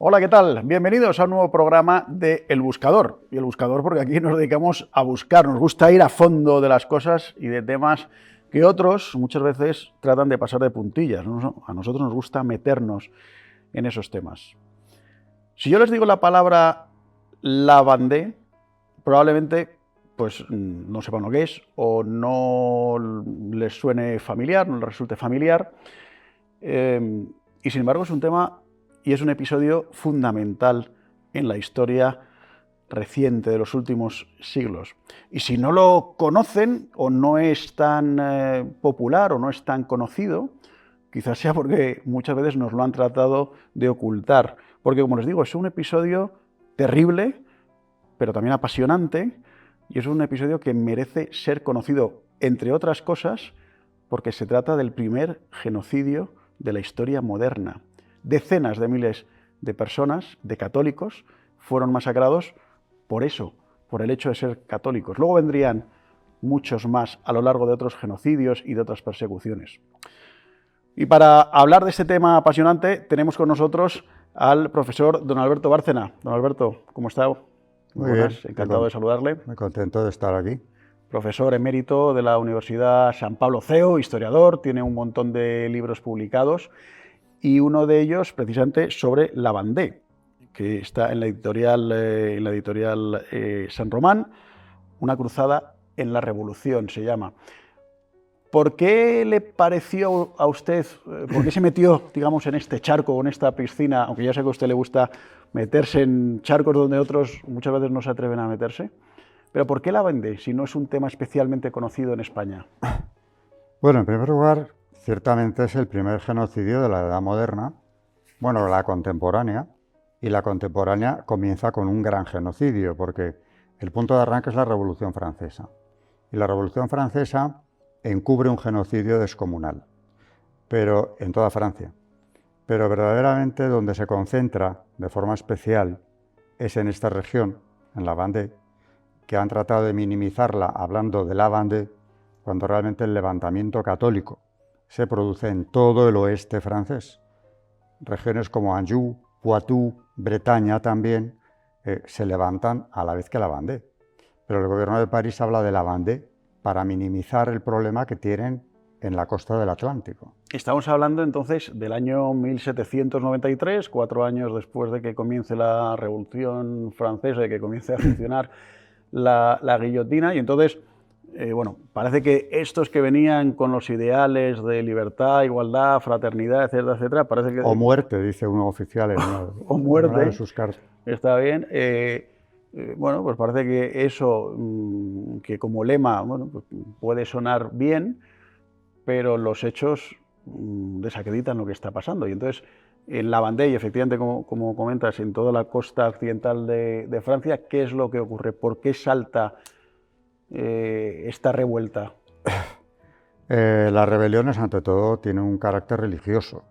Hola, ¿qué tal? Bienvenidos a un nuevo programa de El Buscador. Y El Buscador porque aquí nos dedicamos a buscar, nos gusta ir a fondo de las cosas y de temas que otros muchas veces tratan de pasar de puntillas, ¿no? A nosotros nos gusta meternos en esos temas. Si yo les digo la palabra lavandé, probablemente pues no sepan lo que es o no les suene familiar, no les resulte familiar. Y sin embargo es un tema y es un episodio fundamental en la historia reciente de los últimos siglos. Y si no lo conocen o no es tan popular o no es tan conocido, quizás sea porque muchas veces nos lo han tratado de ocultar. Porque, como les digo, es un episodio terrible, pero también apasionante, y es un episodio que merece ser conocido, entre otras cosas, porque se trata del primer genocidio de la historia moderna. Decenas de miles de personas, de católicos, fueron masacrados por eso, por el hecho de ser católicos. Luego vendrían muchos más a lo largo de otros genocidios y de otras persecuciones. Y para hablar de este tema apasionante tenemos con nosotros al profesor don Alberto Bárcena. Don Alberto, ¿cómo está? Muy buenas, bien, encantado de saludarle. Muy contento de estar aquí. Profesor emérito de la Universidad San Pablo CEU, historiador, tiene un montón de libros publicados y uno de ellos precisamente sobre Lavandé, que está en la editorial San Román, Una cruzada en la revolución se llama. ¿Por qué le pareció a usted, por qué se metió, digamos, en este charco o en esta piscina, aunque ya sé que a usted le gusta meterse en charcos donde otros muchas veces no se atreven a meterse? Pero ¿por qué Lavandé, si no es un tema especialmente conocido en España? Bueno, en primer lugar, ciertamente es el primer genocidio de la Edad Moderna, bueno, la contemporánea, y la contemporánea comienza con un gran genocidio, porque el punto de arranque es la Revolución Francesa. Y la Revolución Francesa encubre un genocidio descomunal, pero en toda Francia. Pero verdaderamente donde se concentra de forma especial es en esta región, en la Vendée, que han tratado de minimizarla hablando de la Vendée, cuando realmente el levantamiento católico se produce en todo el oeste francés. Regiones como Anjou, Poitou, Bretaña también se levantan a la vez que la Vendée. Pero el gobierno de París habla de la Vendée para minimizar el problema que tienen en la costa del Atlántico. Estamos hablando entonces del año 1793, 4 años después de que comience la Revolución Francesa, de que comience a funcionar la guillotina, y entonces, bueno, parece que estos que venían con los ideales de libertad, igualdad, fraternidad, etcétera, etcétera, parece que... O muerte, dice un oficial en o muerte, una de sus cartas. Está bien. Bueno, pues parece que eso, que como lema, bueno, pues puede sonar bien, pero los hechos desacreditan lo que está pasando. Y entonces, en la Vendée, y efectivamente, como comentas, en toda la costa occidental de Francia, ¿qué es lo que ocurre? ¿Por qué salta esta revuelta? Las rebeliones, ante todo, tienen un carácter religioso.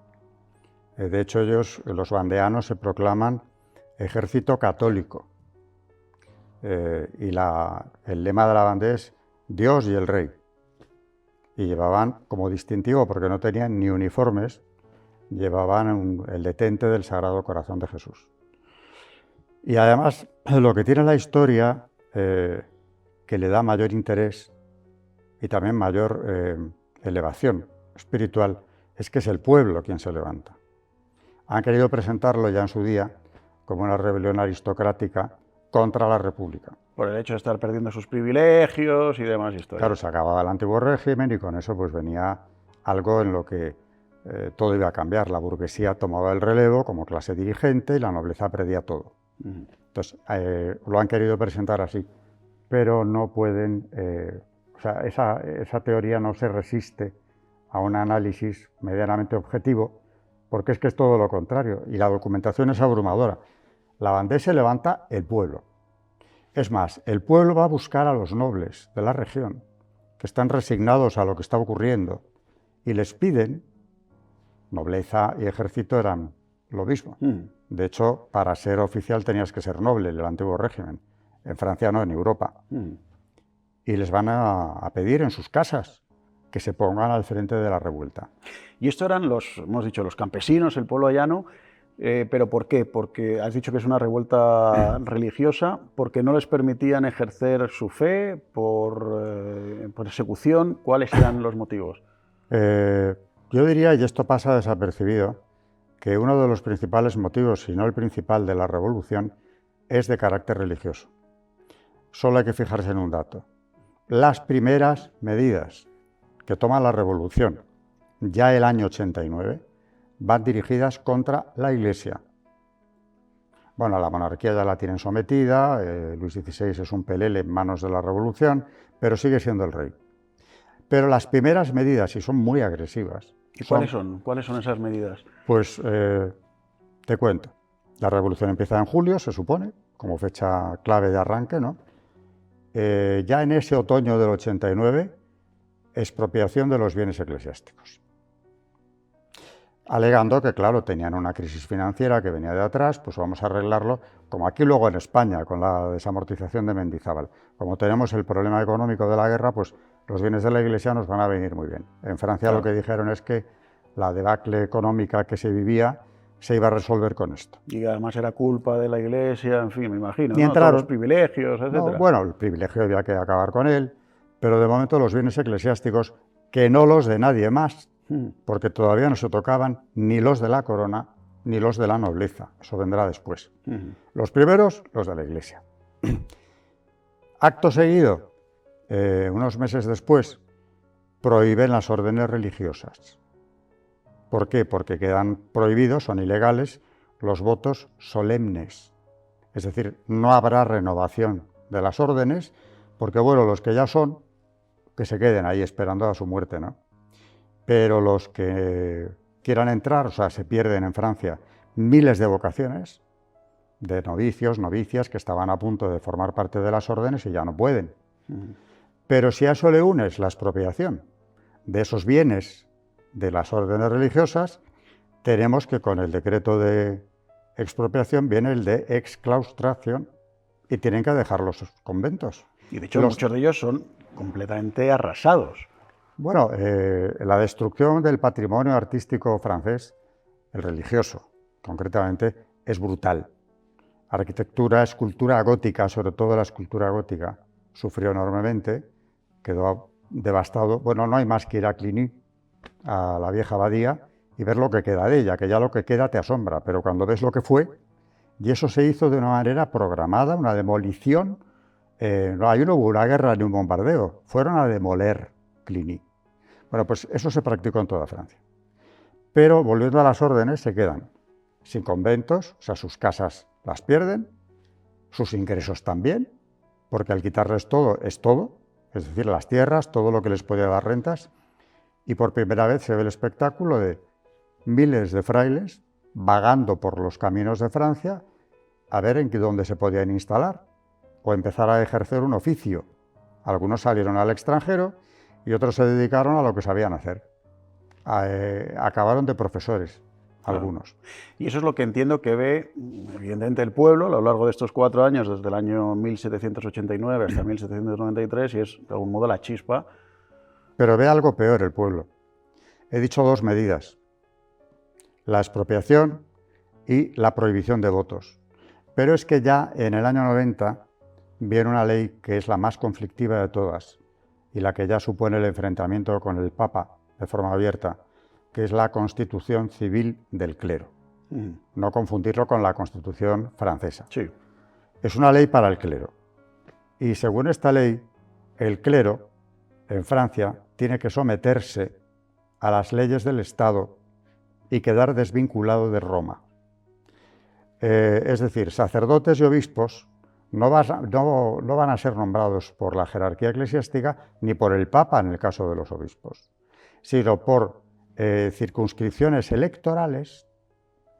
De hecho, ellos, los vandeanos, se proclaman ejército católico. Y el lema de la Vendée es Dios y el Rey. Y llevaban como distintivo, porque no tenían ni uniformes, llevaban el detente del Sagrado Corazón de Jesús. Y además, lo que tiene la historia, que le da mayor interés y también mayor elevación espiritual, es que es el pueblo quien se levanta. Han querido presentarlo ya en su día como una rebelión aristocrática contra la República. Por el hecho de estar perdiendo sus privilegios y demás historias. Claro, se acababa el antiguo régimen y con eso pues venía algo en lo que todo iba a cambiar. La burguesía tomaba el relevo como clase dirigente y la nobleza perdía todo. Entonces, lo han querido presentar así, pero no pueden... o sea, esa teoría no se resiste a un análisis medianamente objetivo, porque es que es todo lo contrario, y la documentación es abrumadora. La Vendée se levanta el pueblo. Es más, el pueblo va a buscar a los nobles de la región, que están resignados a lo que está ocurriendo, y les piden, nobleza y ejército eran lo mismo. De hecho, para ser oficial tenías que ser noble en el antiguo régimen. En Francia no, en Europa. Y les van a pedir en sus casas que se pongan al frente de la revuelta. Y esto eran hemos dicho, los campesinos, el pueblo llano. ¿Pero por qué? Porque has dicho que es una revuelta religiosa, porque no les permitían ejercer su fe, por persecución. ¿Cuáles eran los motivos? Yo diría, y esto pasa desapercibido, que uno de los principales motivos, si no el principal, de la revolución es de carácter religioso. Solo hay que fijarse en un dato. Las primeras medidas que toma la revolución, ya el año 89, van dirigidas contra la Iglesia. Bueno, la monarquía ya la tienen sometida, Luis XVI es un pelele en manos de la revolución, pero sigue siendo el rey. Pero las primeras medidas, y son muy agresivas. ¿Y cuáles son? ¿Cuáles son esas medidas? Pues te cuento. La revolución empieza en julio, se supone, como fecha clave de arranque, ¿no? Ya en ese otoño del 89, expropiación de los bienes eclesiásticos. Alegando que, claro, tenían una crisis financiera que venía de atrás, pues vamos a arreglarlo, como aquí luego en España, con la desamortización de Mendizábal. Como tenemos el problema económico de la guerra, pues los bienes de la Iglesia nos van a venir muy bien. En Francia Claro. Lo que dijeron es que la debacle económica que se vivía se iba a resolver con esto. Y además era culpa de la Iglesia, en fin, me imagino, Y ¿no? entraron. Todos los privilegios, etc. No, bueno, el privilegio había que acabar con él, pero de momento los bienes eclesiásticos, que no los de nadie más, porque todavía no se tocaban ni los de la corona ni los de la nobleza. Eso vendrá después. Los primeros, los de la Iglesia. Acto seguido, unos meses después, prohíben las órdenes religiosas. ¿Por qué? Porque quedan prohibidos, son ilegales, los votos solemnes. Es decir, no habrá renovación de las órdenes, porque bueno, los que ya son, que se queden ahí esperando a su muerte, ¿no? Pero los que quieran entrar, o sea, se pierden en Francia miles de vocaciones de novicios, novicias que estaban a punto de formar parte de las órdenes y ya no pueden. Pero si a eso le unes la expropiación de esos bienes de las órdenes religiosas, tenemos que con el decreto de expropiación viene el de exclaustración y tienen que dejar los conventos. Y de hecho muchos de ellos son completamente arrasados. Bueno, la destrucción del patrimonio artístico francés, el religioso, concretamente, es brutal. Arquitectura, escultura gótica, sobre todo la escultura gótica, sufrió enormemente, quedó devastado. Bueno, no hay más que ir a Cluny, a la vieja abadía, y ver lo que queda de ella, que ya lo que queda te asombra, pero cuando ves lo que fue, y eso se hizo de una manera programada, una demolición, ahí no hubo una guerra ni un bombardeo, fueron a demoler Cluny. Bueno, pues eso se practicó en toda Francia. Pero volviendo a las órdenes, se quedan sin conventos, o sea, sus casas las pierden, sus ingresos también, porque al quitarles todo es todo, es decir, las tierras, todo lo que les podía dar rentas, y por primera vez se ve el espectáculo de miles de frailes vagando por los caminos de Francia a ver en dónde se podían instalar o empezar a ejercer un oficio. Algunos salieron al extranjero y otros se dedicaron a lo que sabían hacer. Acabaron de profesores, algunos. Y eso es lo que entiendo que ve, evidentemente, el pueblo a lo largo de estos 4 años, desde el año 1789 hasta 1793, y es, de algún modo, la chispa. Pero ve algo peor el pueblo. He dicho 2 medidas. La expropiación y la prohibición de votos. Pero es que ya en el año 90 viene una ley que es la más conflictiva de todas y la que ya supone el enfrentamiento con el Papa de forma abierta, que es la Constitución Civil del Clero. No confundirlo con la Constitución francesa. Sí. Es una ley para el clero. Y según esta ley, el clero en Francia tiene que someterse a las leyes del Estado y quedar desvinculado de Roma. Es decir, sacerdotes y obispos no van a ser nombrados por la jerarquía eclesiástica ni por el Papa en el caso de los obispos, sino por circunscripciones electorales,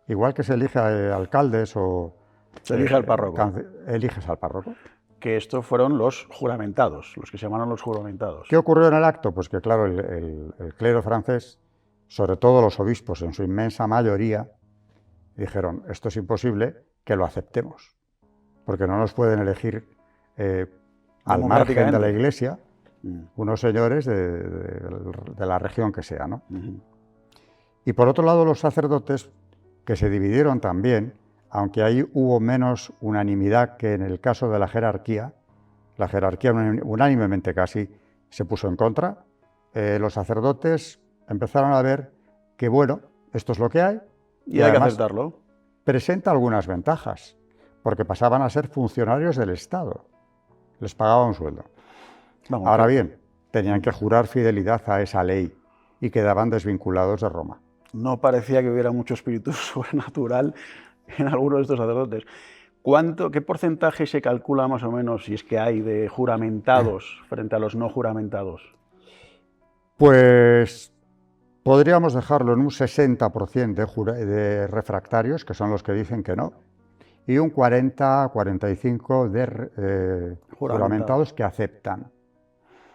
igual que se elige alcaldes o... Se elige al párroco. Eliges al párroco. Que estos fueron los juramentados, los que se llamaron los juramentados. ¿Qué ocurrió en el acto? Pues que, claro, el clero francés, sobre todo los obispos en su inmensa mayoría, dijeron, esto es imposible, que lo aceptemos, porque no nos pueden elegir al margen de la Iglesia unos señores de la región que sea, ¿no? Y por otro lado, los sacerdotes que se dividieron también, aunque ahí hubo menos unanimidad que en el caso de la jerarquía unánimemente casi se puso en contra. Los sacerdotes empezaron a ver que, bueno, esto es lo que hay. Y hay que aceptarlo. Presenta algunas ventajas, porque pasaban a ser funcionarios del Estado. Les pagaba un sueldo. Vamos, ahora bien, tenían que jurar fidelidad a esa ley y quedaban desvinculados de Roma. No parecía que hubiera mucho espíritu sobrenatural en algunos de estos sacerdotes. ¿Qué porcentaje se calcula más o menos, si es que hay, de juramentados frente a los no juramentados? Pues podríamos dejarlo en un 60% de refractarios, que son los que dicen que no, y un 40-45% de juramentados que aceptan.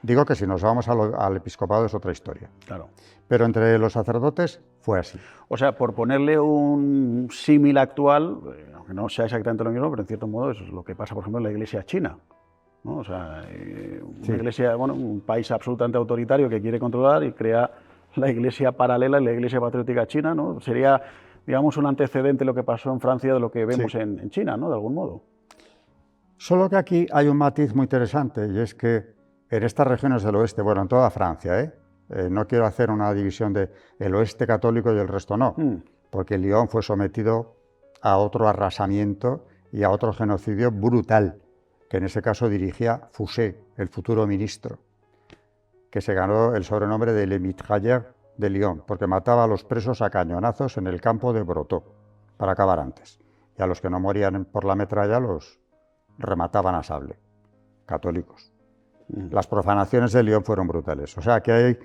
Digo que si nos vamos al episcopado es otra historia. Claro. Pero entre los sacerdotes fue así. O sea, por ponerle un símil actual, aunque no sea exactamente lo mismo, pero en cierto modo es lo que pasa, por ejemplo, en la iglesia china, ¿no? O sea, una iglesia, bueno, un país absolutamente autoritario que quiere controlar y crea la iglesia paralela y la iglesia patriótica china, ¿no? Sería, digamos, un antecedente lo que pasó en Francia de lo que vemos en China, ¿no? De algún modo. Solo que aquí hay un matiz muy interesante, y es que en estas regiones del oeste, bueno, en toda Francia, no quiero hacer una división de el oeste católico y el resto no, porque Lyon fue sometido a otro arrasamiento y a otro genocidio brutal, que en ese caso dirigía Fouché, el futuro ministro, que se ganó el sobrenombre de Le Mitrailleur de Lyon, porque mataba a los presos a cañonazos en el campo de Brotteaux, para acabar antes. Y a los que no morían por la metralla los remataban a sable, católicos. Las profanaciones de Lyon fueron brutales. O sea que hay,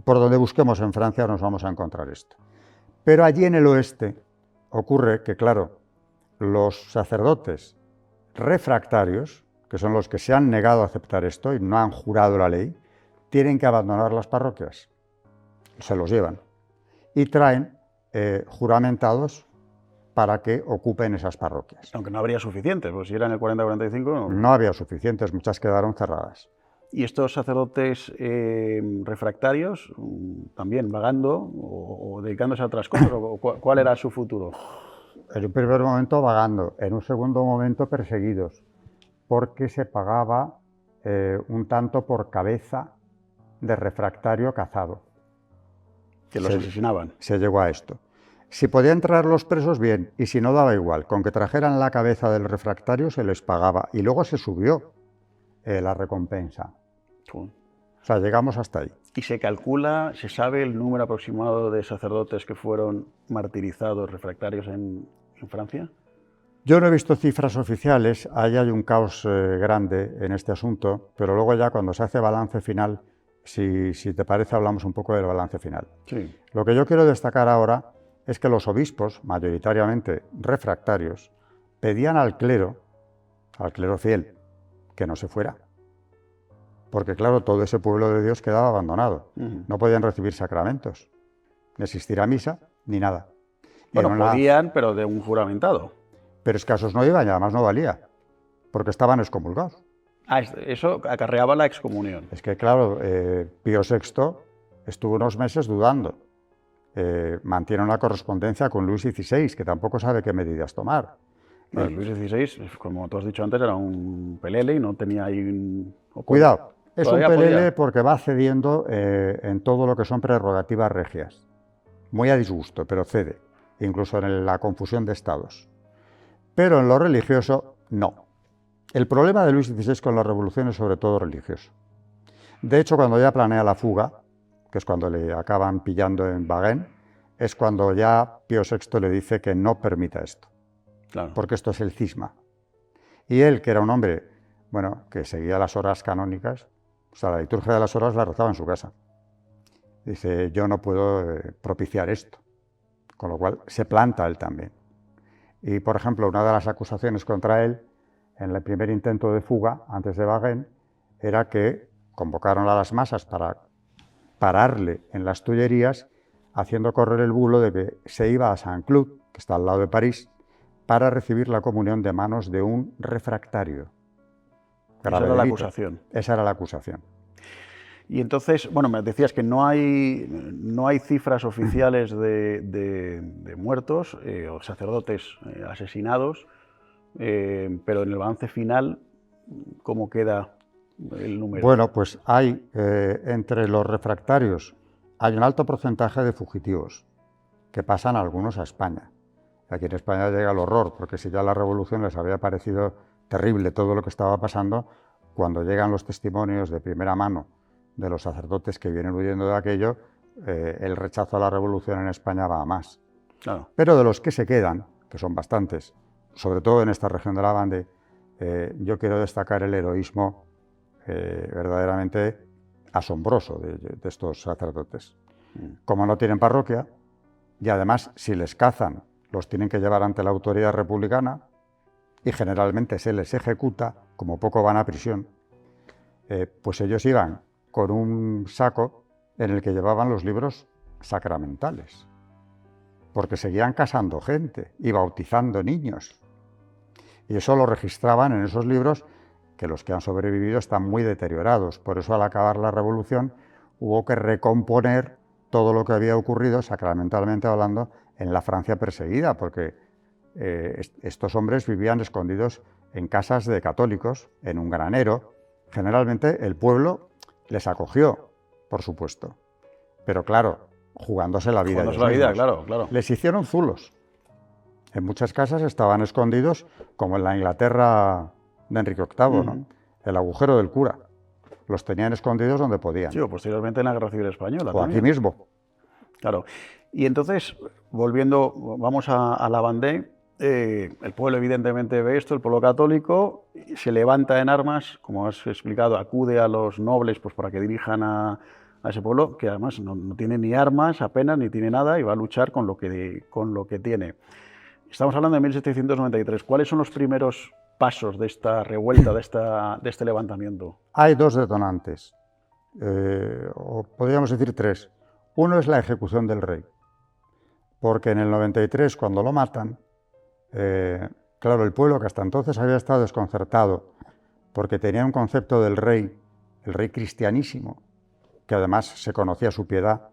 por donde busquemos en Francia nos vamos a encontrar esto. Pero allí en el oeste ocurre que, claro, los sacerdotes refractarios, que son los que se han negado a aceptar esto y no han jurado la ley, tienen que abandonar las parroquias. Se los llevan. Y traen juramentados para que ocupen esas parroquias. Aunque no habría suficientes, pues si eran el 40-45... No había suficientes, muchas quedaron cerradas. ¿Y estos sacerdotes refractarios también vagando o dedicándose a otras cosas? ¿Cuál era su futuro? En un primer momento vagando, en un segundo momento perseguidos, porque se pagaba un tanto por cabeza de refractario cazado. Que los asesinaban. Se llegó a esto. Si podían traer los presos, bien, y si no, daba igual. Con que trajeran la cabeza del refractario se les pagaba. Y luego se subió la recompensa. O sea, llegamos hasta ahí. ¿Y se calcula, se sabe el número aproximado de sacerdotes que fueron martirizados, refractarios en Francia? Yo no he visto cifras oficiales, ahí hay un caos grande en este asunto, pero luego ya cuando se hace balance final, si te parece, hablamos un poco del balance final. Sí. Lo que yo quiero destacar ahora es que los obispos, mayoritariamente refractarios, pedían al clero fiel, que no se fuera. Porque claro, todo ese pueblo de Dios quedaba abandonado. No podían recibir sacramentos, ni asistir a misa, ni nada. Bueno, podían, pero de un juramentado. Pero escasos no iban y además no valía, porque estaban excomulgados. Ah, eso acarreaba la excomunión. Es que claro, Pío VI estuvo unos meses dudando. Mantiene una correspondencia con Luis XVI, que tampoco sabe qué medidas tomar. Bueno, Luis XVI, como tú has dicho antes, era un pelele y no tenía ahí un... Cuidado, es un pelele porque va cediendo en todo lo que son prerrogativas regias. Muy a disgusto, pero cede, incluso en la confusión de estados. Pero en lo religioso, no. El problema de Luis XVI con la revolución es sobre todo religioso. De hecho, cuando ya planea la fuga, que es cuando le acaban pillando en Wagrain, es cuando ya Pío VI le dice que no permita esto. Claro. Porque esto es el cisma. Y él, que era un hombre, bueno, que seguía las horas canónicas, o sea, la liturgia de las horas la rezaba en su casa. Dice, yo no puedo propiciar esto. Con lo cual se planta él también. Y, por ejemplo, una de las acusaciones contra él, en el primer intento de fuga, antes de Wagrain, era que convocaron a las masas para pararle en las Tullerías, haciendo correr el bulo de que se iba a Saint-Cloud, que está al lado de París, para recibir la comunión de manos de un refractario. Esa era la acusación. Esa era la acusación. Y entonces, bueno, me decías que no hay cifras oficiales de muertos o sacerdotes asesinados, pero en el balance final, ¿cómo queda el número? Bueno, pues hay, entre los refractarios, hay un alto porcentaje de fugitivos, que pasan algunos a España. Aquí en España llega el horror, porque si ya a la Revolución les había parecido terrible todo lo que estaba pasando, cuando llegan los testimonios de primera mano de los sacerdotes que vienen huyendo de aquello, el rechazo a la Revolución en España va a más. Claro. Pero de los que se quedan, que son bastantes, sobre todo en esta región de la Vendée, yo quiero destacar el heroísmo verdaderamente asombroso de estos sacerdotes. Como no tienen parroquia, y además si les cazan, los tienen que llevar ante la autoridad republicana, y generalmente se les ejecuta, como poco van a prisión, pues ellos iban con un saco en el que llevaban los libros sacramentales, porque seguían casando gente y bautizando niños. Y eso lo registraban en esos libros, que los que han sobrevivido están muy deteriorados. Por eso, al acabar la Revolución, hubo que recomponer todo lo que había ocurrido, sacramentalmente hablando, en la Francia perseguida, porque estos hombres vivían escondidos en casas de católicos, en un granero. Generalmente el pueblo les acogió, por supuesto, pero claro, jugándose la vida. Jugándose la vida, claro, claro. Les hicieron zulos. En muchas casas estaban escondidos, como en la Inglaterra de Enrique VIII, ¿no? El agujero del cura. Los tenían escondidos donde podían. Sí, o posteriormente en la Guerra Civil Española. O también. aquí mismo. Claro. Y entonces, volviendo, vamos a la Vendée, el pueblo evidentemente ve esto, el pueblo católico, se levanta en armas, como has explicado, acude a los nobles pues, para que dirijan a ese pueblo, que además no tiene ni armas apenas, ni tiene nada, y va a luchar con lo que tiene. Estamos hablando de 1793. ¿Cuáles son los primeros pasos de esta revuelta, de este levantamiento? Hay dos detonantes, o podríamos decir tres. Uno es la ejecución del rey, porque en el 93, cuando lo matan, claro, el pueblo que hasta entonces había estado desconcertado, porque tenía un concepto del rey, el rey cristianísimo, que además se conocía su piedad,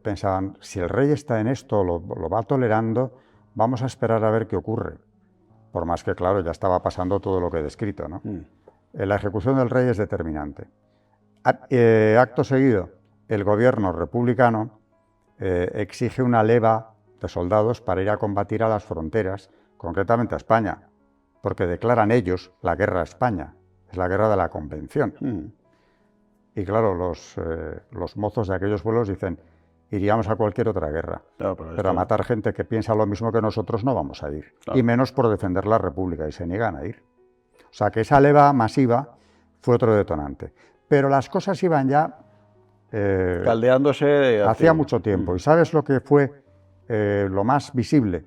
pensaban, si el rey está en esto, lo va tolerando, vamos a esperar a ver qué ocurre. Por más que, claro, ya estaba pasando todo lo que he descrito, ¿no? La ejecución del rey es determinante. Acto seguido, el gobierno republicano exige una leva de soldados para ir a combatir a las fronteras, concretamente a España, porque declaran ellos la guerra a España, es la guerra de la Convención. Y claro, los mozos de aquellos pueblos dicen, iríamos a cualquier otra guerra, claro, pero a matar gente que piensa lo mismo que nosotros no vamos a ir, claro. Y menos por defender la República, y se niegan a ir. O sea que esa leva masiva fue otro detonante. Pero las cosas iban ya caldeándose hacía mucho tiempo. ¿Y sabes lo que fue lo más visible?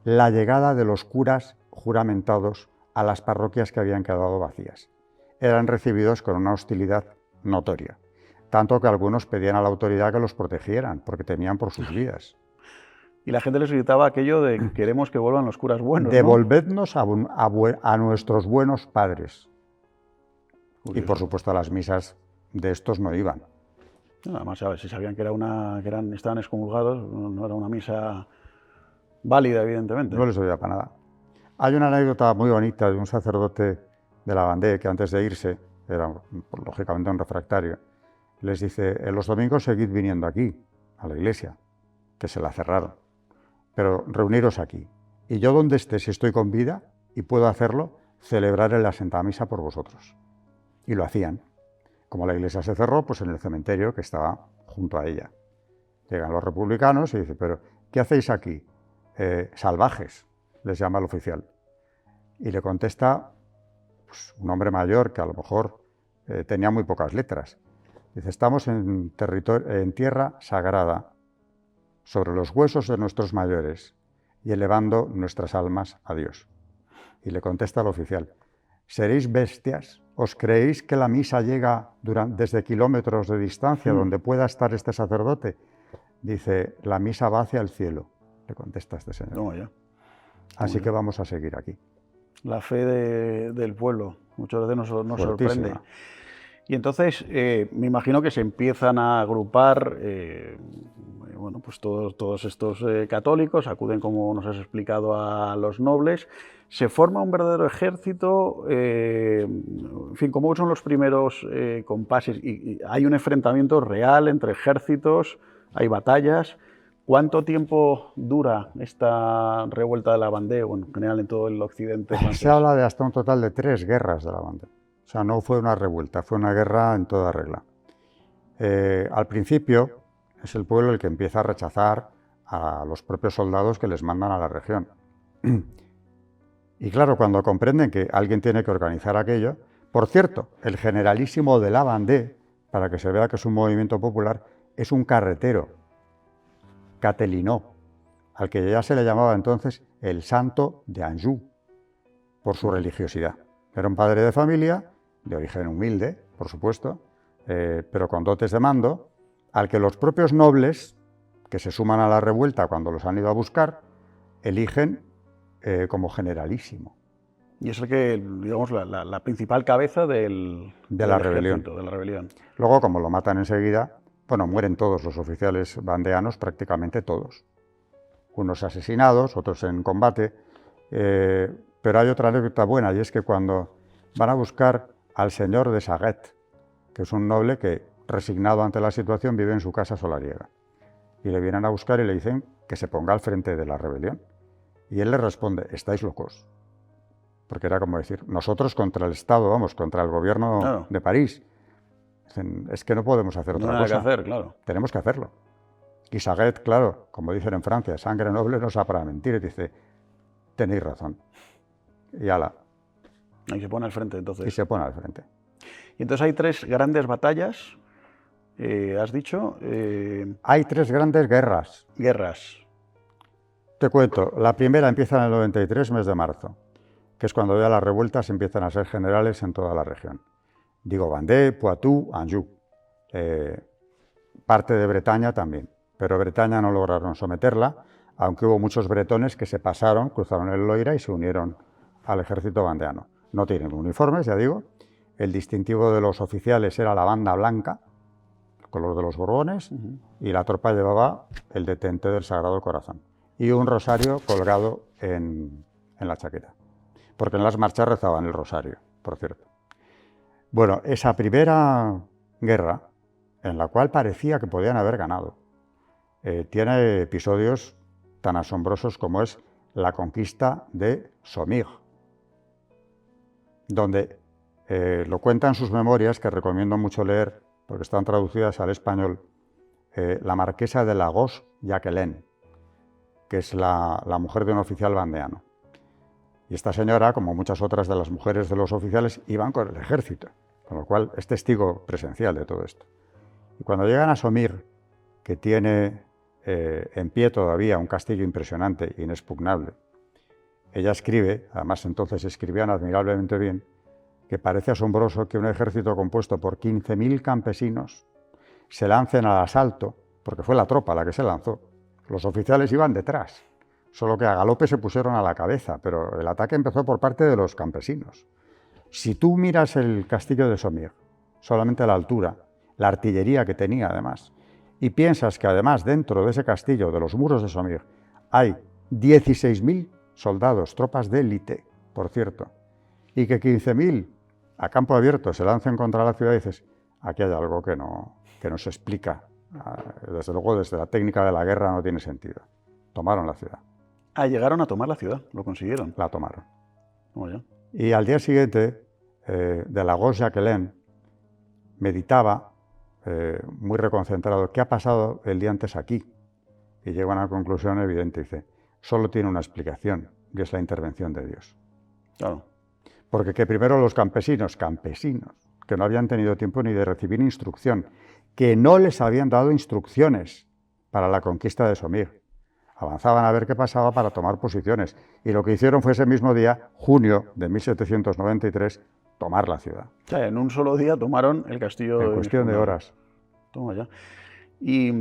La llegada de los curas juramentados a las parroquias que habían quedado vacías. Eran recibidos con una hostilidad notoria, tanto que algunos pedían a la autoridad que los protegieran, porque temían por sus vidas. Y la gente les gritaba aquello de queremos que vuelvan los curas buenos, devolvednos, ¿no? a nuestros buenos padres. Curioso. Y por supuesto a las misas de estos no iban. Además, si sabían que estaban excomulgados, no era una misa válida, evidentemente. No les servía para nada. Hay una anécdota muy bonita de un sacerdote de la Vendée que antes de irse, era lógicamente un refractario, les dice, en los domingos seguid viniendo aquí, a la iglesia, que se la cerraron, pero reuniros aquí. Y yo donde esté, si estoy con vida y puedo hacerlo, celebraré la Santa Misa por vosotros. Y lo hacían. Como la iglesia se cerró, pues en el cementerio que estaba junto a ella. Llegan los republicanos y dicen, pero ¿qué hacéis aquí? Salvajes, les llama el oficial. Y le contesta pues, un hombre mayor que a lo mejor tenía muy pocas letras. Dice, estamos en tierra sagrada, sobre los huesos de nuestros mayores y elevando nuestras almas a Dios. Y le contesta el oficial, ¿seréis bestias? ¿Os creéis que la misa llega desde kilómetros de distancia donde pueda estar este sacerdote? Dice, la misa va hacia el cielo, le contesta este señor. No, ya. Así que vamos a seguir aquí. La fe del pueblo muchas veces nos sorprende. Y entonces me imagino que se empiezan a agrupar, bueno, pues todos estos católicos acuden, como nos has explicado, a los nobles. Se forma un verdadero ejército. En fin, ¿cómo son los primeros compases? Y hay un enfrentamiento real entre ejércitos, hay batallas. ¿Cuánto tiempo dura esta revuelta de la Vendée, bueno, en general en todo el occidente francés? Se habla de hasta un total de 3 guerras de la Vendée. O sea, no fue una revuelta, fue una guerra en toda regla. Al principio es el pueblo el que empieza a rechazar a los propios soldados que les mandan a la región. Y claro, cuando comprenden que alguien tiene que organizar aquello, por cierto, el generalísimo de la Vendée, para que se vea que es un movimiento popular, es un carretero, Catelinot, al que ya se le llamaba entonces el Santo de Anjou, por su religiosidad. Era un padre de familia, de origen humilde, por supuesto, pero con dotes de mando, al que los propios nobles, que se suman a la revuelta cuando los han ido a buscar, eligen como generalísimo. Y es el que, digamos, la principal cabeza de la rebelión. De la rebelión. Luego, como lo matan enseguida, bueno, mueren todos los oficiales vandeanos, prácticamente todos. Unos asesinados, otros en combate, pero hay otra anécdota buena, y es que cuando van a buscar al señor de Saguet, que es un noble que, resignado ante la situación, vive en su casa solariega, y le vienen a buscar y le dicen que se ponga al frente de la rebelión. Y él les responde: estáis locos. Porque era como decir, nosotros contra el Estado, vamos, contra el gobierno de París. Dicen, es que no podemos hacer otra cosa. Que hacer, claro. Tenemos que hacerlo. Y Saguet, claro, como dicen en Francia, sangre noble no sabe para mentir, y dice, tenéis razón. Y ala. Y se pone al frente, entonces. Y se pone al frente. Y entonces hay 3 grandes batallas, has dicho. Hay 3 grandes guerras. Guerras. Te cuento, la primera empieza en el 93, mes de marzo, que es cuando ya las revueltas empiezan a ser generales en toda la región. Digo Vendée, Poitou, Anjou. Parte de Bretaña también, pero Bretaña no lograron someterla, aunque hubo muchos bretones que se pasaron, cruzaron el Loira y se unieron al ejército vandeano. No tienen uniformes, ya digo. El distintivo de los oficiales era la banda blanca, el color de los Borbones, y la tropa llevaba el detente del Sagrado Corazón y un rosario colgado en la chaqueta, porque en las marchas rezaban el rosario, por cierto. Bueno, esa primera guerra, en la cual parecía que podían haber ganado, tiene episodios tan asombrosos como es la conquista de Sommières, donde lo cuenta en sus memorias, que recomiendo mucho leer, porque están traducidas al español, la marquesa de Lagos-Jacquelin, que es la mujer de un oficial vandeano. Y esta señora, como muchas otras de las mujeres de los oficiales, iban con el ejército, con lo cual es testigo presencial de todo esto. Y cuando llegan a Sommières, que tiene en pie todavía un castillo impresionante, inexpugnable, ella escribe, además entonces escribían admirablemente bien, que parece asombroso que un ejército compuesto por 15.000 campesinos se lancen al asalto, porque fue la tropa la que se lanzó. Los oficiales iban detrás, solo que a galope se pusieron a la cabeza, pero el ataque empezó por parte de los campesinos. Si tú miras el castillo de Sommières, solamente a la altura, la artillería que tenía además, y piensas que además dentro de ese castillo, de los muros de Sommières, hay 16.000 soldados, tropas de élite, por cierto, y que 15.000 a campo abierto se lancen contra la ciudad, y dices, aquí hay algo que no se explica. Desde luego, desde la técnica de la guerra no tiene sentido. Tomaron la ciudad. Ah, llegaron a tomar la ciudad, lo consiguieron. La tomaron. Oh, ya. Y al día siguiente, de Lagos-Jacquelin meditaba, muy reconcentrado, ¿qué ha pasado el día antes aquí? Y llega a una conclusión evidente, dice, solo tiene una explicación, y es la intervención de Dios. Claro. Porque que primero los campesinos, que no habían tenido tiempo ni de recibir instrucción, que no les habían dado instrucciones para la conquista de Sommières, avanzaban a ver qué pasaba para tomar posiciones, y lo que hicieron fue ese mismo día, junio de 1793, tomar la ciudad. O sea, en un solo día tomaron el castillo. En cuestión de horas. Toma ya. Y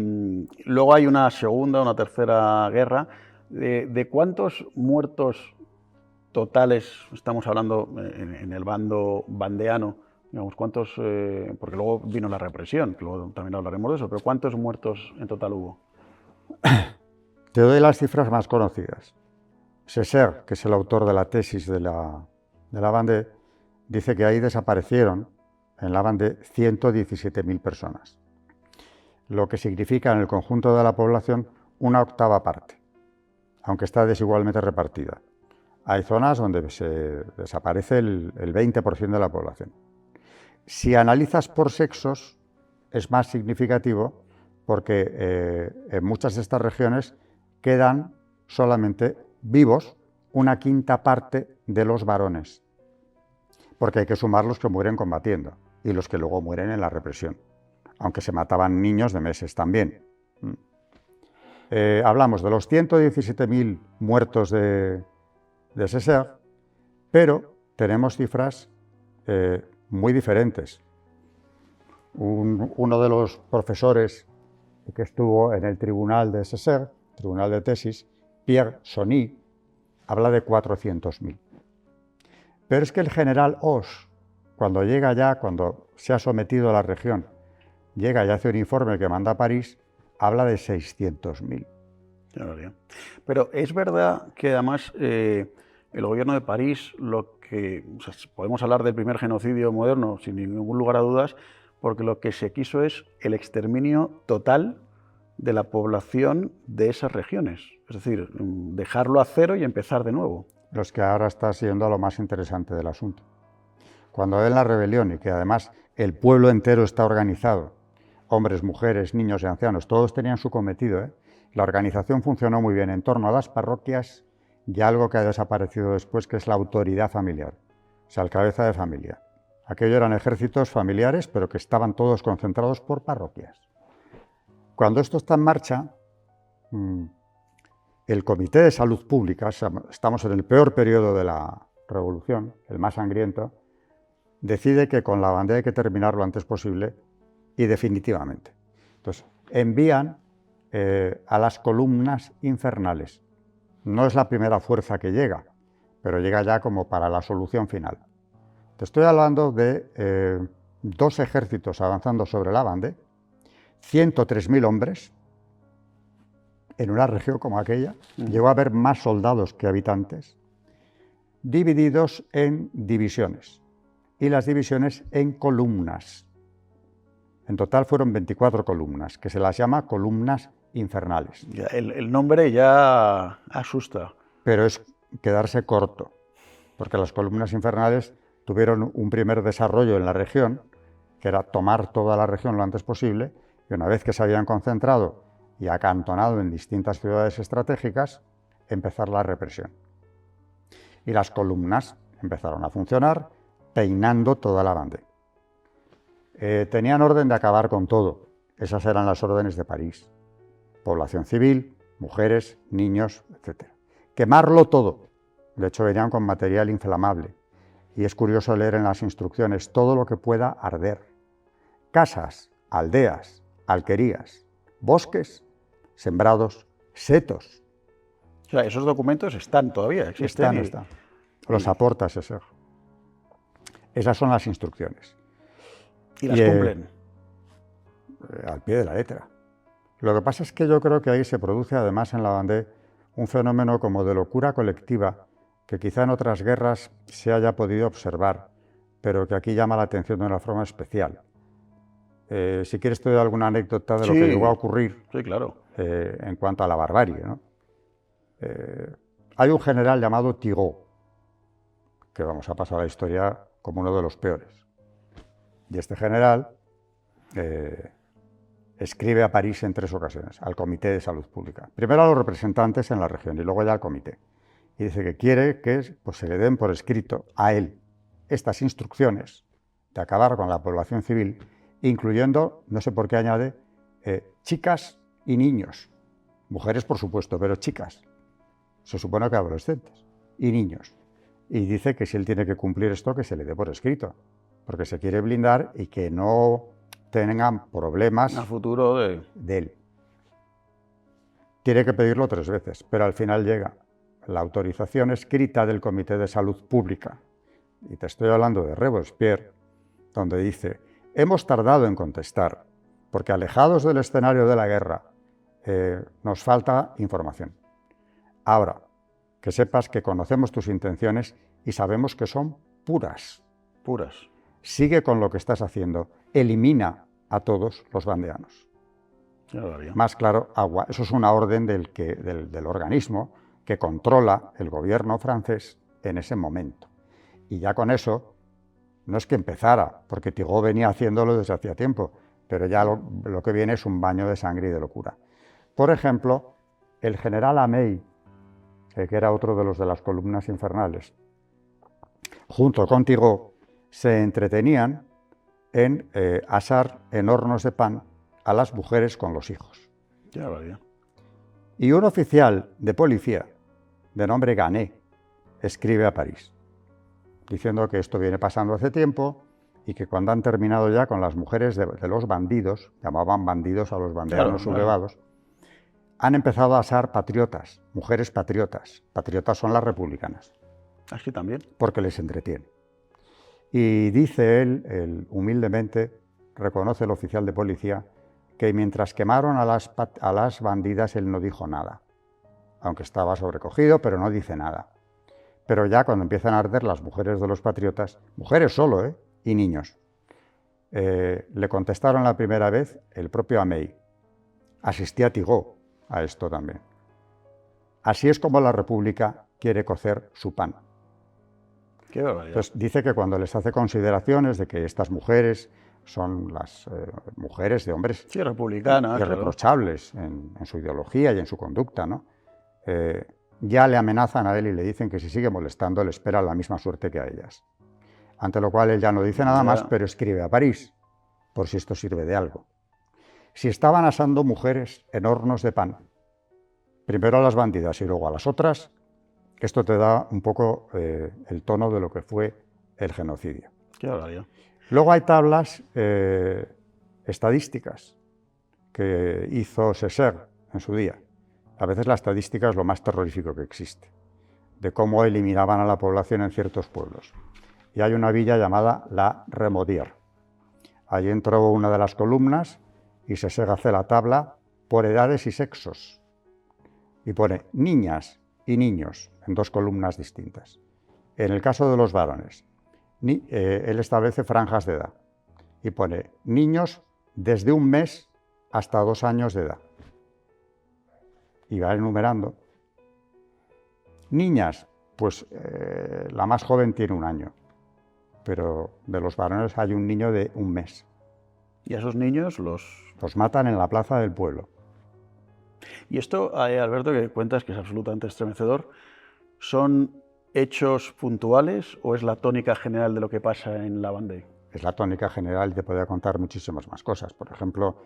luego hay una segunda, una tercera guerra. ¿De cuántos muertos totales estamos hablando en el bando vandeano Digamos, ¿cuántos? Porque luego vino la represión, que luego también hablaremos de eso, pero ¿cuántos muertos en total hubo? Te doy las cifras más conocidas. Seser, que es el autor de la tesis de la Vendée, dice que ahí desaparecieron en la Vendée 117.000 personas, lo que significa en el conjunto de la población una octava parte, aunque está desigualmente repartida. Hay zonas donde se desaparece el 20% de la población. Si analizas por sexos, es más significativo porque en muchas de estas regiones quedan solamente vivos una quinta parte de los varones, porque hay que sumar los que mueren combatiendo y los que luego mueren en la represión, aunque se mataban niños de meses también. Hablamos de los 117.000 muertos de Seser, pero tenemos cifras muy diferentes. Uno de los profesores que estuvo en el tribunal de Seser, tribunal de tesis, Pierre Sonny, habla de 400.000. Pero es que el general Oss, cuando llega allá, cuando se ha sometido a la región, llega y hace un informe que manda a París, habla de 600.000. Pero es verdad que además el gobierno de París, podemos hablar del primer genocidio moderno sin ningún lugar a dudas, porque lo que se quiso es el exterminio total de la población de esas regiones. Es decir, dejarlo a cero y empezar de nuevo. Los que ahora está siendo lo más interesante del asunto. Cuando ven la rebelión y que además el pueblo entero está organizado, hombres, mujeres, niños y ancianos, todos tenían su cometido, La organización funcionó muy bien en torno a las parroquias y algo que ha desaparecido después, que es la autoridad familiar, o sea, el cabeza de familia. Aquello eran ejércitos familiares, pero que estaban todos concentrados por parroquias. Cuando esto está en marcha, el Comité de Salud Pública, estamos en el peor periodo de la Revolución, el más sangriento, decide que con la Vendée hay que terminar lo antes posible y definitivamente. Entonces, envían a las columnas infernales. No es la primera fuerza que llega, pero llega ya como para la solución final. Te estoy hablando de 2 ejércitos avanzando sobre la Vendée, 103.000 hombres, en una región como aquella, llegó a haber más soldados que habitantes, divididos en divisiones, y las divisiones en columnas. En total fueron 24 columnas, que se las llama columnas infernales. Ya, el nombre ya asusta. Pero es quedarse corto, porque las columnas infernales tuvieron un primer desarrollo en la región, que era tomar toda la región lo antes posible, y una vez que se habían concentrado y acantonado en distintas ciudades estratégicas, empezar la represión. Y las columnas empezaron a funcionar, peinando toda la Vendée. Tenían orden de acabar con todo. Esas eran las órdenes de París. Población civil, mujeres, niños, etc. Quemarlo todo. De hecho, venían con material inflamable. Y es curioso leer en las instrucciones todo lo que pueda arder. Casas, aldeas, alquerías, bosques, sembrados, setos. O sea, esos documentos están todavía, existen. Están. Los aporta Seser. Esas son las instrucciones. ¿Y las cumplen? Al pie de la letra. Lo que pasa es que yo creo que ahí se produce además en la Vendée un fenómeno como de locura colectiva que quizá en otras guerras se haya podido observar, pero que aquí llama la atención de una forma especial. Si quieres te doy alguna anécdota de lo que llegó a ocurrir. Sí, claro. En cuanto a la barbarie, ¿no? Hay un general llamado Thigault, que vamos a pasar a la historia como uno de los peores. Y este general escribe a París en 3 ocasiones, al Comité de Salud Pública. Primero a los representantes en la región y luego ya al comité. Y dice que quiere que pues, se le den por escrito a él estas instrucciones de acabar con la población civil, incluyendo, no sé por qué añade, chicas y niños. Mujeres, por supuesto, pero chicas. Se supone que adolescentes y niños. Y dice que si él tiene que cumplir esto, que se le dé por escrito, porque se quiere blindar y que no tengan problemas a futuro de él. Tiene que pedirlo 3 veces, pero al final llega la autorización escrita del Comité de Salud Pública. Y te estoy hablando de Robespierre, donde dice: hemos tardado en contestar, porque alejados del escenario de la guerra, nos falta información. Ahora, que sepas que conocemos tus intenciones y sabemos que son puras. Puras. Sigue con lo que estás haciendo. Elimina a todos los vandeanos. Más claro, agua. Eso es una orden del organismo que controla el gobierno francés en ese momento. Y ya con eso, no es que empezara, porque Thibault venía haciéndolo desde hacía tiempo, pero ya lo que viene es un baño de sangre y de locura. Por ejemplo, el general Amey, que era otro de los de las columnas infernales, junto con Thibault, se entretenían en asar en hornos de pan a las mujeres con los hijos. Ya va bien. Y un oficial de policía, de nombre Ganet, escribe a París, diciendo que esto viene pasando hace tiempo y que cuando han terminado ya con las mujeres de los bandidos, llamaban bandidos a los bandeanos sublevados, han empezado a asar patriotas, mujeres patriotas. Patriotas son las republicanas. ¿Así también? Porque les entretiene. Y dice él, humildemente, reconoce el oficial de policía, que mientras quemaron a las bandidas él no dijo nada. Aunque estaba sobrecogido, pero no dice nada. Pero ya cuando empiezan a arder las mujeres de los patriotas, mujeres solo, y niños, le contestaron la primera vez el propio Amey. Asistía Thibault a esto también. Así es como la República quiere cocer su pan. Qué barbaridad. Entonces dice que cuando les hace consideraciones de que estas mujeres son las mujeres de hombres republicanas, irreprochables en su ideología y en su conducta, ¿no? Ya le amenazan a él y le dicen que si sigue molestando le espera la misma suerte que a ellas. Ante lo cual él ya no dice nada más, pero escribe a París, por si esto sirve de algo. Si estaban asando mujeres en hornos de pan, primero a las bandidas y luego a las otras, esto te da un poco el tono de lo que fue el genocidio. Qué barbaridad. Luego hay tablas estadísticas que hizo Césaire en su día. A veces la estadística es lo más terrorífico que existe, de cómo eliminaban a la población en ciertos pueblos. Y hay una villa llamada La Remodière. Allí entró una de las columnas y Césaire hace la tabla por edades y sexos. Y pone niñas y niños en dos columnas distintas. En el caso de los varones, él establece franjas de edad y pone niños desde 1 mes hasta 2 años de edad. Y va enumerando. Niñas, pues la más joven tiene 1 año, pero de los varones hay un niño de 1 mes. ¿Y a esos niños los matan en la plaza del pueblo? Y esto, Alberto, que cuentas que es absolutamente estremecedor, ¿son hechos puntuales o es la tónica general de lo que pasa en la Vendée? Es la tónica general y te podría contar muchísimas más cosas. Por ejemplo,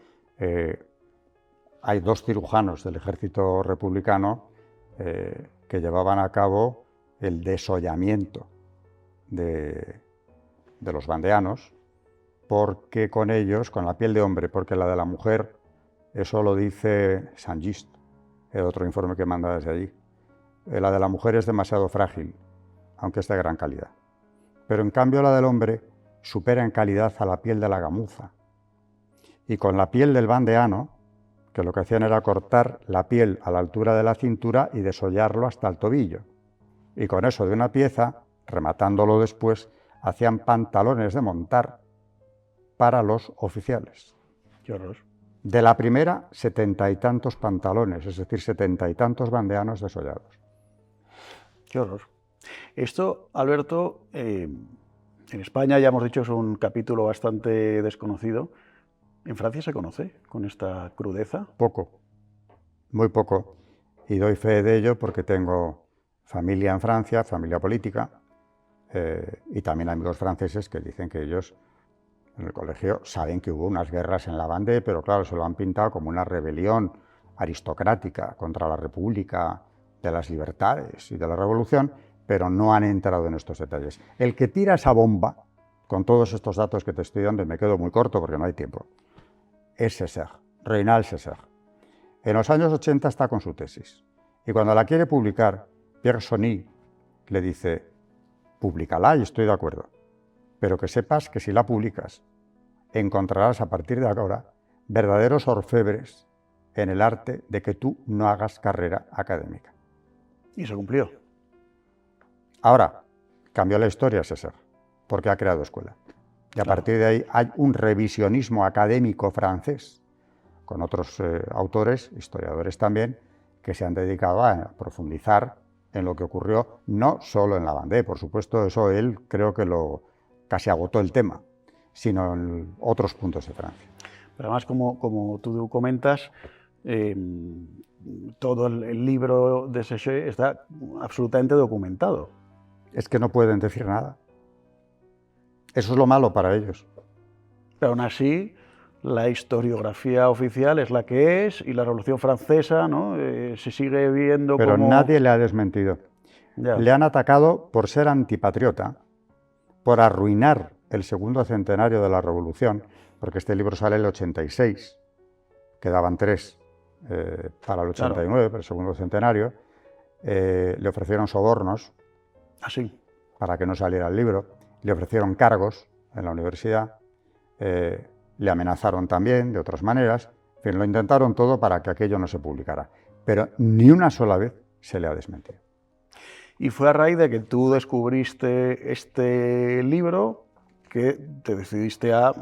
hay 2 cirujanos del ejército republicano que llevaban a cabo el desollamiento de los vandeanos, porque con ellos, con la piel de hombre, porque la de la mujer, eso lo dice Saint-Just, el otro informe que manda desde allí. La de la mujer es demasiado frágil, aunque es de gran calidad. Pero en cambio la del hombre supera en calidad a la piel de la gamuza. Y con la piel del vandeano, que lo que hacían era cortar la piel a la altura de la cintura y desollarlo hasta el tobillo. Y con eso de una pieza, rematándolo después, hacían pantalones de montar para los oficiales. Qué horror. De la primera, 70 y tantos pantalones, es decir, 70 y tantos vandeanos desollados. Qué horror. Esto, Alberto, en España ya hemos dicho es un capítulo bastante desconocido. ¿En Francia se conoce con esta crudeza? Poco, muy poco. Y doy fe de ello porque tengo familia en Francia, familia política, y también amigos franceses que dicen que ellos en el colegio saben que hubo unas guerras en la Vendée, pero claro, se lo han pintado como una rebelión aristocrática contra la República de las libertades y de la revolución, pero no han entrado en estos detalles. El que tira esa bomba, con todos estos datos que te estoy dando, y me quedo muy corto porque no hay tiempo, es Césaire, Reynald Césaire. En los años 80 está con su tesis, y cuando la quiere publicar, Pierre Sony le dice, públicala y estoy de acuerdo. pero que sepas que si la publicas, encontrarás a partir de ahora verdaderos orfebres en el arte de que tú no hagas carrera académica. Y se cumplió. Ahora, cambió la historia César, porque ha creado escuela. Y a partir de ahí hay un revisionismo académico francés, con otros autores, historiadores también, que se han dedicado a profundizar en lo que ocurrió, no solo en la Vendée, por supuesto, eso él creo que casi agotó el tema, sino en otros puntos de Francia. Pero además, como tú comentas, todo el libro de Séchet está absolutamente documentado. Es que no pueden decir nada. Eso es lo malo para ellos. Pero aún así, la historiografía oficial es la que es y la Revolución Francesa, ¿no? Se sigue viendo Pero como... nadie le ha desmentido. Ya. Le han atacado por ser antipatriota, por arruinar el segundo centenario de la Revolución, porque este libro sale en el 86, quedaban 3 para el 89, para el segundo centenario. Le ofrecieron sobornos para que no saliera el libro, le ofrecieron cargos en la universidad, le amenazaron también de otras maneras, en fin, lo intentaron todo para que aquello no se publicara, pero ni una sola vez se le ha desmentido. Y fue a raíz de que tú descubriste este libro que te decidiste a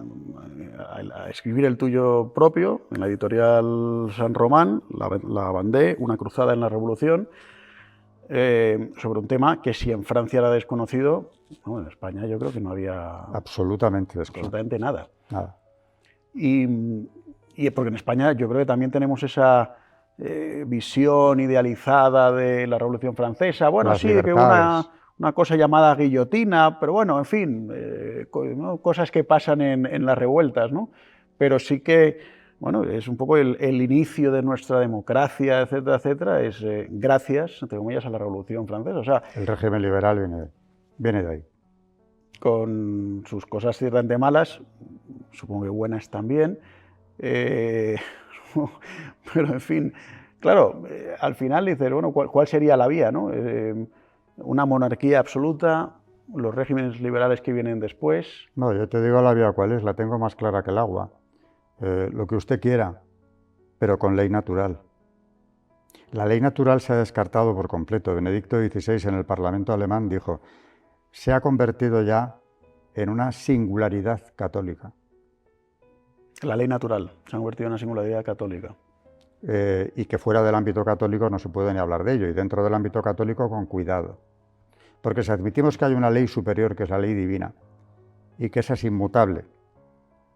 escribir el tuyo propio en la editorial San Román, La Vendée, una cruzada en la Revolución, sobre un tema que si en Francia era desconocido, no, en España yo creo que no había absolutamente desconocido. Absolutamente nada. Nada. Y porque en España yo creo que también tenemos esa visión idealizada de la Revolución Francesa, bueno, Las sí, que libertades. una cosa llamada guillotina, pero bueno, en fin, ¿no? Cosas que pasan en las revueltas, ¿no? Pero sí que, bueno, es un poco el inicio de nuestra democracia, etcétera, etcétera, es gracias, entre comillas, a la Revolución Francesa. O sea, el régimen liberal viene de ahí. Con sus cosas ciertamente malas, supongo que buenas también, pero en fin, claro, al final dices, bueno, ¿cuál sería la vía, no? Una monarquía absoluta, los regímenes liberales que vienen después. No, yo te digo la vía cuál es, la tengo más clara que el agua. Lo que usted quiera, pero con ley natural. La ley natural se ha descartado por completo. Benedicto XVI en el Parlamento alemán dijo: se ha convertido ya en una singularidad católica. La ley natural se ha convertido en una singularidad católica. Y que fuera del ámbito católico no se puede ni hablar de ello, y dentro del ámbito católico con cuidado. Porque si admitimos que hay una ley superior, que es la ley divina, y que esa es inmutable,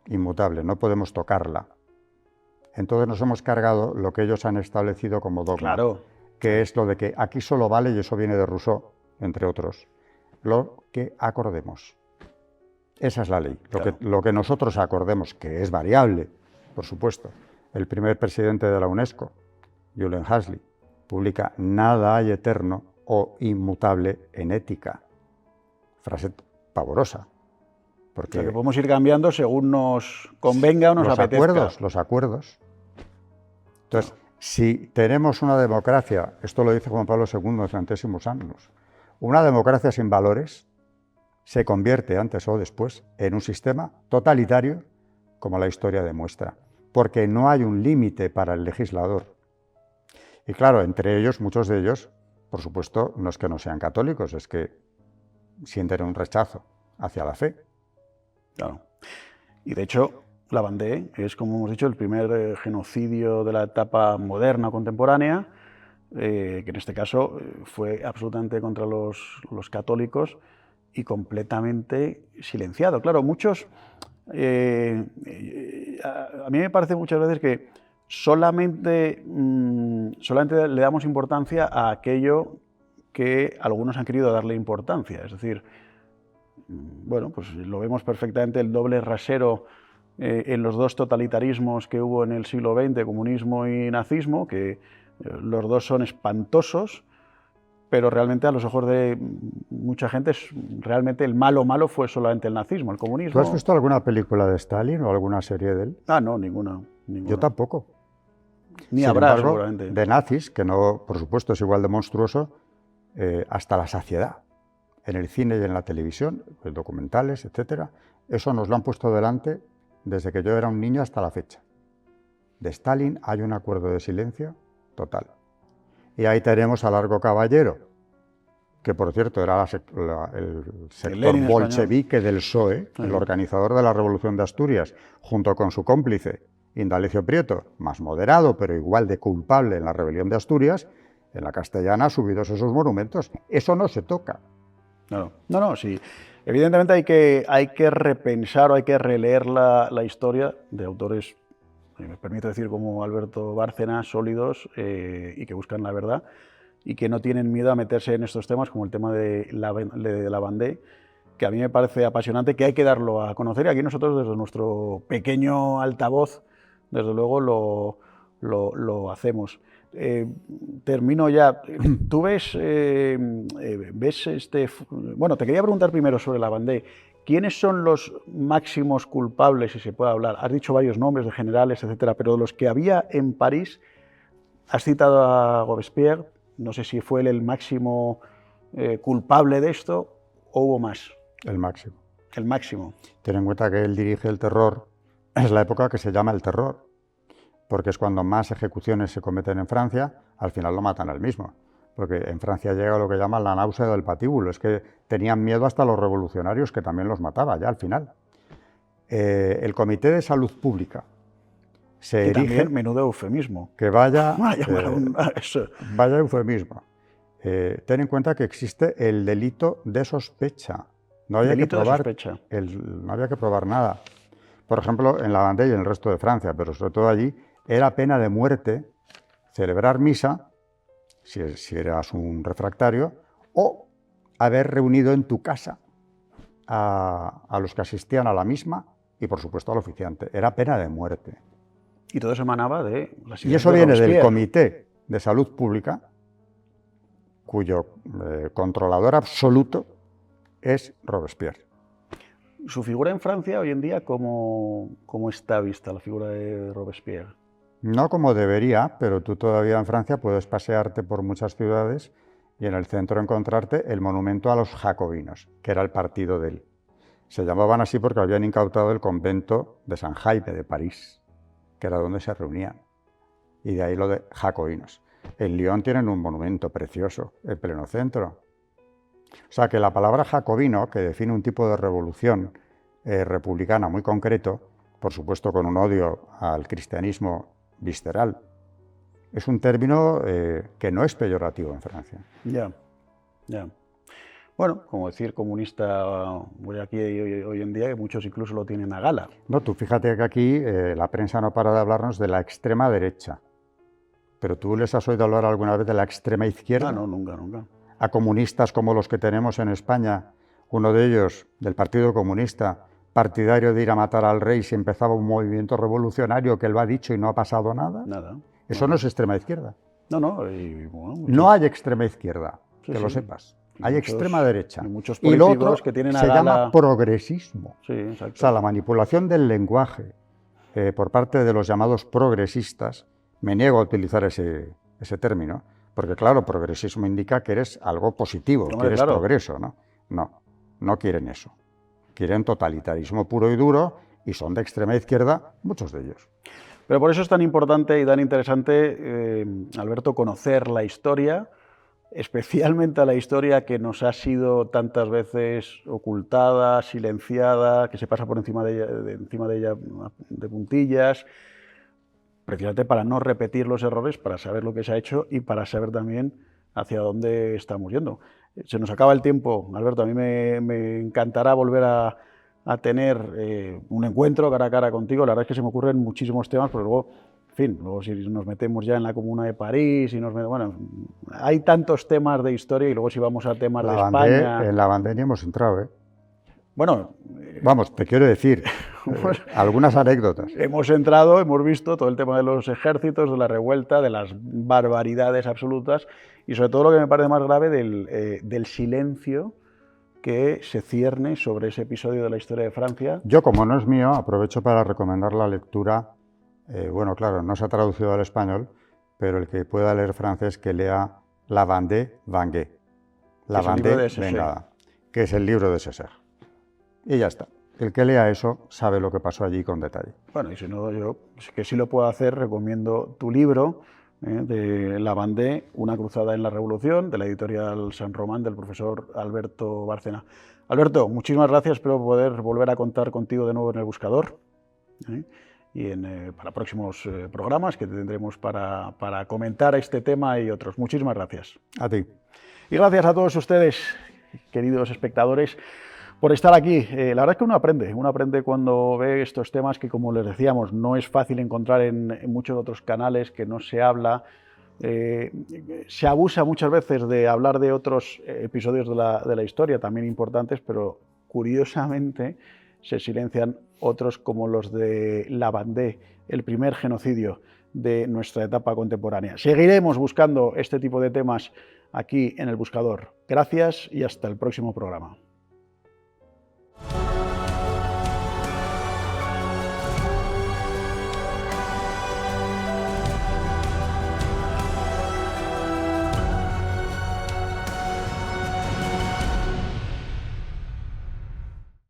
no podemos tocarla, entonces nos hemos cargado lo que ellos han establecido como dogma, Claro. que es lo de que aquí solo vale, y eso viene de Rousseau, entre otros, lo que acordemos. Esa es la ley, Claro. lo que nosotros acordemos, que es variable, por supuesto. El primer presidente de la UNESCO, Julian Huxley, publica: nada hay eterno o inmutable en ética. Frase pavorosa. Porque O sea, que podemos ir cambiando según nos convenga o nos apetezca. Los acuerdos. Entonces, si tenemos una democracia, esto lo dice Juan Pablo II en Centésimos Annus, una democracia sin valores se convierte antes o después en un sistema totalitario, como la historia demuestra, porque no hay un límite para el legislador. Y claro, entre ellos, muchos de ellos, por supuesto, no es que no sean católicos, es que sienten un rechazo hacia la fe. Claro. Y de hecho, la Vendée es, como hemos dicho, el primer genocidio de la etapa moderna contemporánea, que en este caso fue absolutamente contra los católicos y completamente silenciado. Claro, muchos... a mí me parece muchas veces que solamente le damos importancia a aquello que algunos han querido darle importancia. Es decir, bueno, pues lo vemos perfectamente, el doble rasero en los dos totalitarismos que hubo en el siglo XX, comunismo y nazismo, que los dos son espantosos, pero realmente a los ojos de mucha gente realmente el malo fue solamente el nazismo, el comunismo. ¿Tú has visto alguna película de Stalin o alguna serie de él? Ah, no, ninguna. Yo tampoco. Ni Sin habrá, embargo, seguramente. de nazis, que no, por supuesto, es igual de monstruoso, hasta la saciedad. en el cine y en la televisión, documentales, etcétera, eso nos lo han puesto delante desde que yo era un niño hasta la fecha. De Stalin hay un acuerdo de silencio total. Y ahí tenemos a Largo Caballero, que por cierto era el sector bolchevique del PSOE, el organizador de la Revolución de Asturias, junto con su cómplice, Indalecio Prieto, más moderado, pero igual de culpable en la rebelión de Asturias, en la Castellana subidos esos monumentos. Eso no se toca. No, sí. Evidentemente hay que repensar o hay que releer la historia de autores, me permito decir, como Alberto Bárcena, sólidos y que buscan la verdad y que no tienen miedo a meterse en estos temas, como el tema de Lavandé, que a mí me parece apasionante, que hay que darlo a conocer, y aquí nosotros desde nuestro pequeño altavoz, desde luego lo hacemos. Termino ya. Tú ves bueno, te quería preguntar primero sobre Lavandé. ¿Quiénes son los máximos culpables, si se puede hablar? Has dicho varios nombres de generales, etcétera, pero de los que había en París, has citado a Robespierre, no sé si fue él el máximo culpable de esto, o hubo más. El máximo. El máximo. Ten en cuenta que él dirige el terror, es la época que se llama el terror, porque es cuando más ejecuciones se cometen en Francia, al final lo matan al mismo. Porque en Francia llega lo que llaman la náusea del patíbulo, es que tenían miedo hasta los revolucionarios, que también los mataba ya al final. El Comité de Salud Pública se erige... También, menudo eufemismo. Que vaya... Eso. Vaya eufemismo. Ten en cuenta que existe el delito de sospecha. No había que probar, no había que probar nada. Por ejemplo, en Lavandé y en el resto de Francia, pero sobre todo allí, era pena de muerte celebrar misa, si eras un refractario, o haber reunido en tu casa a los que asistían a la misma y, por supuesto, al oficiante. Era pena de muerte. Y todo eso emanaba de la Y eso viene del Comité de Salud Pública, cuyo controlador absoluto es Robespierre. ¿Su figura en Francia hoy en día cómo está vista, la figura de Robespierre? No como debería, pero tú todavía en Francia puedes pasearte por muchas ciudades y en el centro encontrarte el monumento a los jacobinos, que era el partido de él. Se llamaban así porque habían incautado el convento de San Jaime de París, que era donde se reunían. Y de ahí lo de jacobinos. En Lyon tienen un monumento precioso, en pleno centro. O sea que la palabra jacobino, que define un tipo de revolución republicana muy concreto, por supuesto con un odio al cristianismo visceral, es un término que no es peyorativo en Francia. Ya. Bueno, como decir comunista voy aquí hoy en día, que muchos incluso lo tienen a gala. No, tú fíjate que aquí la prensa no para de hablarnos de la extrema derecha. ¿Pero tú les has oído hablar alguna vez de la extrema izquierda? No, nunca. A comunistas como los que tenemos en España, uno de ellos, del Partido Comunista, partidario de ir a matar al rey si empezaba un movimiento revolucionario que él lo ha dicho y no ha pasado nada. Nada. Eso no es extrema izquierda. No. No hay extrema izquierda, que lo sepas. Hay extrema derecha. Y lo otro que tienen se llama progresismo. Sí, exacto. O sea, la manipulación del lenguaje por parte de los llamados progresistas, me niego a utilizar ese término, porque claro, progresismo indica que eres algo positivo, que eres progreso, ¿no? No quieren eso. Quieren totalitarismo puro y duro y son de extrema izquierda muchos de ellos. Pero por eso es tan importante y tan interesante, Alberto, conocer la historia, especialmente la historia que nos ha sido tantas veces ocultada, silenciada, que se pasa por encima de ella de puntillas, precisamente para no repetir los errores, para saber lo que se ha hecho y para saber también hacia dónde estamos yendo. Se nos acaba el tiempo, Alberto, a mí me encantará volver a tener un encuentro cara a cara contigo. La verdad es que se me ocurren muchísimos temas, pero luego, en fin, luego si nos metemos ya en la Comuna de París, bueno, hay tantos temas de historia y luego si vamos a temas de España... En Lavandé ni hemos entrado, ¿eh? Bueno... Vamos, te quiero decir, algunas anécdotas. Hemos entrado, hemos visto todo el tema de los ejércitos, de la revuelta, de las barbaridades absolutas y sobre todo lo que me parece más grave del silencio que se cierne sobre ese episodio de la historia de Francia. Yo, como no es mío, aprovecho para recomendar la lectura. Bueno, claro, no se ha traducido al español, pero el que pueda leer francés que lea Lavandé, Vangué. Lavandé, Vengada. que es el libro de César. Y ya está. El que lea eso sabe lo que pasó allí con detalle. Bueno, y si no, yo que sí lo puedo hacer, recomiendo tu libro de Lavandé, Una cruzada en la revolución, de la editorial San Román, del profesor Alberto Bárcena. Alberto, muchísimas gracias, espero poder volver a contar contigo de nuevo en El Buscador y para próximos programas que tendremos para comentar este tema y otros. Muchísimas gracias. A ti. Y gracias a todos ustedes, queridos espectadores, por estar aquí. La verdad es que uno aprende cuando ve estos temas que, como les decíamos, no es fácil encontrar en muchos otros canales, que no se habla. Se abusa muchas veces de hablar de otros episodios de la historia, también importantes, pero curiosamente se silencian otros como los de Lavandé, el primer genocidio de nuestra etapa contemporánea. Seguiremos buscando este tipo de temas aquí en El Buscador. Gracias y hasta el próximo programa.